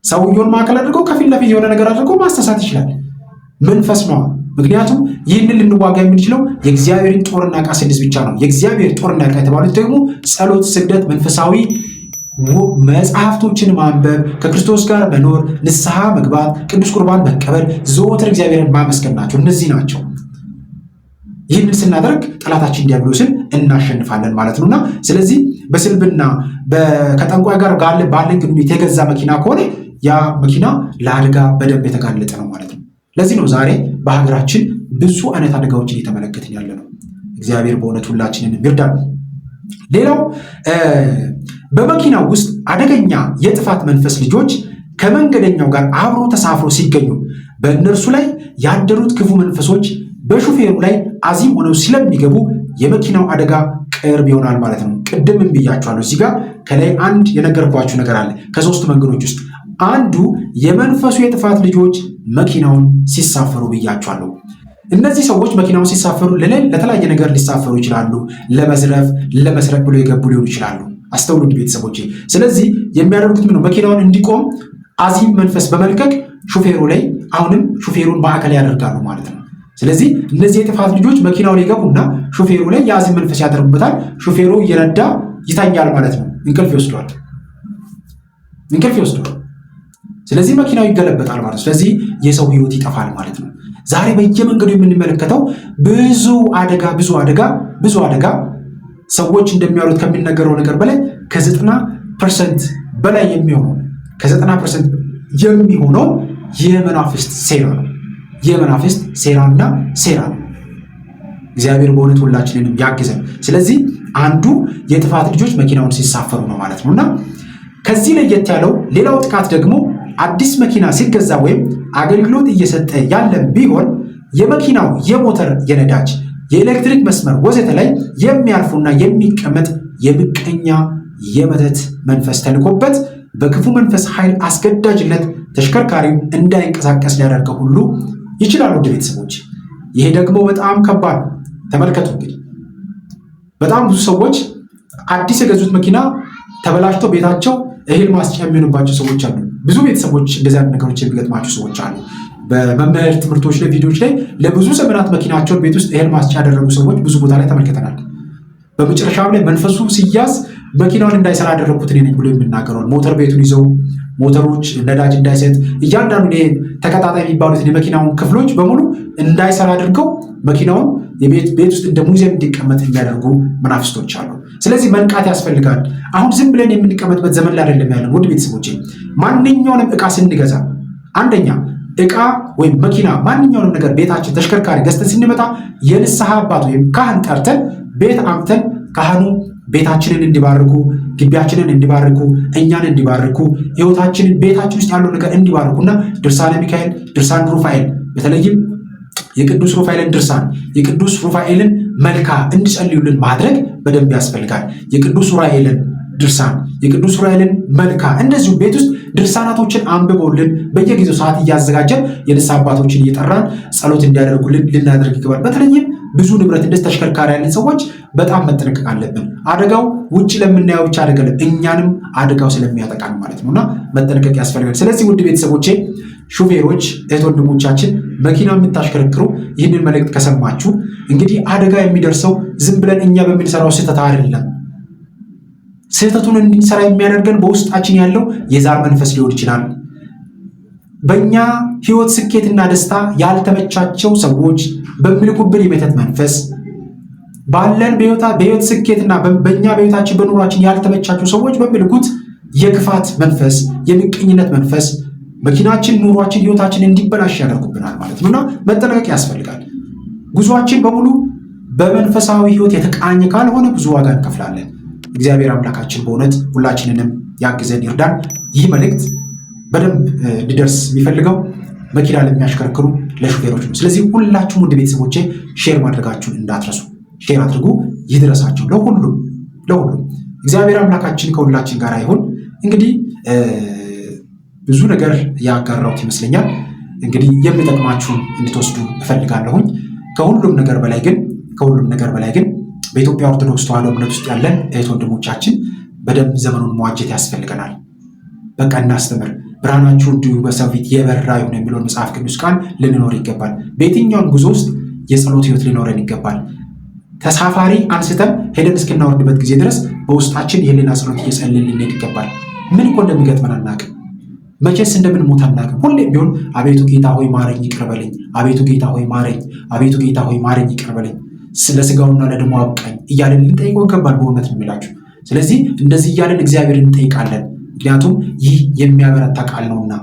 ሰውየውን ማዕከል አድርጎ ከፊት ለፊት የሆነ ነገር አድርጎ ማስተሳት ይችላል። መንፈስ ነው። ምክንያቱም ይህንን ልንዋጋ የምንችለው የእግዚአብሔርን ጦርና ዕቃ ስንይዝ ብቻ ነው። የእግዚአብሔር ጦርና ዕቃ የተባሉት ደግሞ ጸሎት፣ ስግደት፣ መንፈሳዊ መጽሐፍቶችን ማንበብ፣ ከክርስቶስ ጋር መኖር፣ ንስሐ መግባት፣ ቅዱስ ቁርባን መቀበል፣ ዘወትር እግዚአብሔርን ማመስገን ናቸው። እነዚህ ናቸው። ይህንን ስናደርግ ጠላታችን ዲያብሎስን እናሸንፋለን ማለት ነውና ስለዚህ በስልብና ከጠንቋይ ጋር ባለን ግንኙነት የገዛ መኪና ከሆነ ያ መኪና ለአደጋ በደንብ የተጋለጠ ነው ማለት ነው። ለዚህ ነው ዛሬ በሀገራችን ብዙ አይነት አደጋዎችን እየተመለከትን ያለ ነው። እግዚአብሔር በእውነት ሁላችንን ይርዳል። ሌላው በመኪናው ውስጥ አደገኛ የጥፋት መንፈስ ልጆች ከመንገደኛው ጋር አብሮ ተሳፍሮ ሲገኙ በእነርሱ ላይ ያደሩት ክፉ መንፈሶች በሹፌሩ ላይ አዚም ሆነው ስለሚገቡ የመኪናው አደጋ ቅርብ ይሆናል ማለት ነው። ቅድምም ብያችኋለሁ። እዚህ ጋር ከላይ አንድ የነገርኳችሁ ነገር አለ። ከሶስቱ መንገዶች ውስጥ አንዱ የመንፈሱ የጥፋት ልጆች መኪናውን ሲሳፈሩ ብያችኋለሁ። እነዚህ ሰዎች መኪናውን ሲሳፈሩ ለተለያየ ነገር ሊሳፈሩ ይችላሉ። ለመዝረፍ፣ ለመስረቅ ብሎ የገቡ ሊሆኑ ይችላሉ። አስተውሉት ቤተሰቦቼ። ስለዚህ የሚያደርጉት ምነው? መኪናውን እንዲቆም አዚም መንፈስ በመልቀቅ ሹፌሩ ላይ አሁንም ሹፌሩን ማዕከል ያደርጋሉ ማለት ነው። ስለዚህ እነዚህ የጥፋት ልጆች መኪናው ላይ ገቡና ሹፌሩ ላይ የአዚም መንፈስ ያደርጉበታል። ሹፌሩ እየነዳ ይተኛል ማለት ነው። እንቅልፍ ይወስደዋል። ስለዚህ መኪናው ይገለበጣል ማለት ነው። ስለዚህ የሰው ሕይወት ይጠፋል ማለት ነው። ዛሬ በየመንገዱ የምንመለከተው ብዙ አደጋ ሰዎች እንደሚያሉት ከሚነገረው ነገር በላይ ከ90% በላይ የሚሆነው የመናፍስት ሴራ ነው። የመናፍስት ሴራና ሴራ ነው። እግዚአብሔር በእውነት ሁላችንንም ያግዘን። ስለዚህ አንዱ የጥፋት ልጆች መኪናውን ሲሳፈሩ ነው ማለት ነውና ከዚህ ለየት ያለው ሌላው ጥቃት ደግሞ አዲስ መኪና ሲገዛ ወይም አገልግሎት እየሰጠ ያለም ቢሆን የመኪናው የሞተር፣ የነዳጅ፣ የኤሌክትሪክ መስመር ወዘተ ላይ የሚያርፉና የሚቀመጥ የምቀኛ የመተት መንፈስ ተልኮበት በክፉ መንፈስ ኃይል አስገዳጅነት ተሽከርካሪው እንዳይንቀሳቀስ ሊያደርገው ሁሉ ይችላሉ። ውድ ቤተሰቦች ይሄ ደግሞ በጣም ከባድ ነው። ተመልከቱ እንግዲህ በጣም ብዙ ሰዎች አዲስ የገዙት መኪና ተበላሽቶ ቤታቸው እህል ማስጫ የሚሆንባቸው ሰዎች አሉ። ብዙ ቤተሰቦች እንደዚህ አይነት ነገሮች የሚገጥማቸው ሰዎች አሉ። በመምህር ትምህርቶች ላይ፣ ቪዲዮዎች ላይ ለብዙ ዘመናት መኪናቸውን ቤት ውስጥ እህል ማስጫ ያደረጉ ሰዎች ብዙ ቦታ ላይ ተመልክተናል። በመጨረሻም ላይ መንፈሱ ሲያዝ መኪናውን እንዳይሰራ ያደረግኩት እኔ ነኝ ብሎ የሚናገረዋል። ሞተር ቤቱን ይዘው ሞተሮች ነዳጅ እንዳይሰጥ እያንዳንዱ ተቀጣጣይ የሚባሉትን የመኪናውን ክፍሎች በሙሉ እንዳይሰራ አድርገው መኪናውን ቤት ውስጥ እንደ ሙዚየም እንዲቀመጥ የሚያደርጉ መናፍስቶች አሉ። ስለዚህ መንቃት ያስፈልጋል። አሁን ዝም ብለን የምንቀመጥበት ዘመን ላይ አይደለም ያለን። ውድ ቤተሰቦቼ ማንኛውንም ዕቃ ስንገዛ አንደኛ ዕቃ ወይም መኪና ማንኛውንም ነገር ቤታችን ተሽከርካሪ ገዝተን ስንመጣ የንስሐ አባት ወይም ካህን ጠርተን ቤት አምተን ካህኑ ቤታችንን እንዲባርኩ፣ ግቢያችንን እንዲባርኩ፣ እኛን እንዲባርኩ፣ ሕይወታችንን ቤታችን ውስጥ ያለው ነገር እንዲባርኩና ድርሳነ ሚካኤል፣ ድርሳን ሩፋኤል በተለይም የቅዱስ ሩፋኤልን ድርሳን፣ የቅዱስ ሩፋኤልን መልካ እንዲጸልዩልን ማድረግ በደንብ ያስፈልጋል። የቅዱስ ሩፋኤልን ድርሳን፣ የቅዱስ ሩፋኤልን መልካ እንደዚሁ ቤት ውስጥ ድርሳናቶችን አንብበውልን በየጊዜው ሰዓት እያዘጋጀን የንስሐ አባቶችን እየጠራን ጸሎት እንዲያደርጉልን ልናደርግ ይገባል። በተለይም ብዙ ንብረት እንደዚህ ተሽከርካሪ ያለን ሰዎች በጣም መጠንቀቅ አለብን። አደጋው ውጭ ለምናየው ብቻ አይደለም፣ እኛንም አደጋው ስለሚያጠቃን ማለት ነውና መጠንቀቅ ያስፈልጋል። ስለዚህ ውድ ቤተሰቦቼ ሹፌሮች፣ እህት ወንድሞቻችን መኪና የምታሽከረክሩ ይህንን መልእክት ከሰማችሁ እንግዲህ አደጋ የሚደርሰው ዝም ብለን እኛ በምንሰራው ስህተት አይደለም። ስህተቱን እንድንሰራ የሚያደርገን በውስጣችን ያለው የዛር መንፈስ ሊሆን ይችላል። በእኛ ሕይወት ስኬትና ደስታ ያልተመቻቸው ሰዎች በሚልኩብን የመተት መንፈስ ባለን በሕይወት ስኬትና በእኛ በሕይወታችን በኑሯችን ያልተመቻቸው ሰዎች በሚልኩት የክፋት መንፈስ፣ የምቀኝነት መንፈስ መኪናችን፣ ኑሯችን፣ ሕይወታችን እንዲበላሽ ያደርጉብናል ማለት ነውና መጠንቀቅ ያስፈልጋል። ጉዟችን በሙሉ በመንፈሳዊ ሕይወት የተቃኘ ካልሆነ ብዙ ዋጋ እንከፍላለን። እግዚአብሔር አምላካችን በእውነት ሁላችንንም ያግዘን ይርዳን። ይህ መልእክት በደንብ እንዲደርስ የሚፈልገው መኪና ለሚያሽከረክሩ ለሹፌሮች ነው። ስለዚህ ሁላችሁም ውድ ቤተሰቦቼ ሼር ማድረጋችሁን እንዳትረሱ። ሼር አድርጉ፣ ይድረሳቸው ለሁሉም። እግዚአብሔር አምላካችን ከሁላችን ጋር ይሁን። እንግዲህ ብዙ ነገር ያጋራሁት ይመስለኛል። እንግዲህ የሚጠቅማችሁን እንድትወስዱ እፈልጋለሁኝ። ከሁሉም ነገር በላይ ግን በኢትዮጵያ ኦርቶዶክስ ተዋሕዶ እምነት ውስጥ ያለን እህት ወንድሞቻችን በደንብ ዘመኑን መዋጀት ያስፈልገናል። በቃ እናስተምር። ብርሃናችሁ እንዲሁ በሰው ፊት የበራ ይሁን የሚለውን መጽሐፍ ቅዱስ ቃል ልንኖር ይገባል። በየትኛውም ጉዞ ውስጥ የጸሎት ህይወት ሊኖረን ይገባል። ተሳፋሪ አንስተን ሄደን እስክናወርድበት ጊዜ ድረስ በውስጣችን የህሊና ጸሎት እየጸለይን ልንሄድ ይገባል። ምን እኮ እንደሚገጥመን አናውቅም። መቼስ እንደምንሞት አናውቅም። ሁሌም ቢሆን አቤቱ ጌታ ሆይ ማረኝ ይቅር በለኝ፣ አቤቱ ጌታ ሆይ ማረኝ፣ አቤቱ ጌታ ሆይ ማረኝ ይቅር በለኝ፣ ስለ ስጋውና ለደሙ አብቃኝ እያለን ልንጠይቀው ይገባል። በእውነት ነው የሚላችሁ። ስለዚህ እንደዚህ እያለን እግዚአብሔርን እንጠይቃለን። ምክንያቱም ይህ የሚያበረታ ቃል ነውና።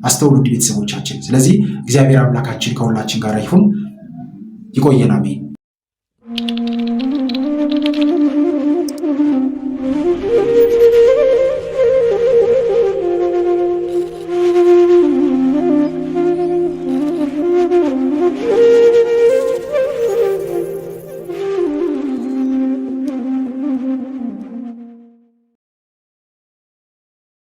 አስተውሉ ቤተሰቦቻችን። ስለዚህ እግዚአብሔር አምላካችን ከሁላችን ጋር ይሁን። ይቆየን። አሜን።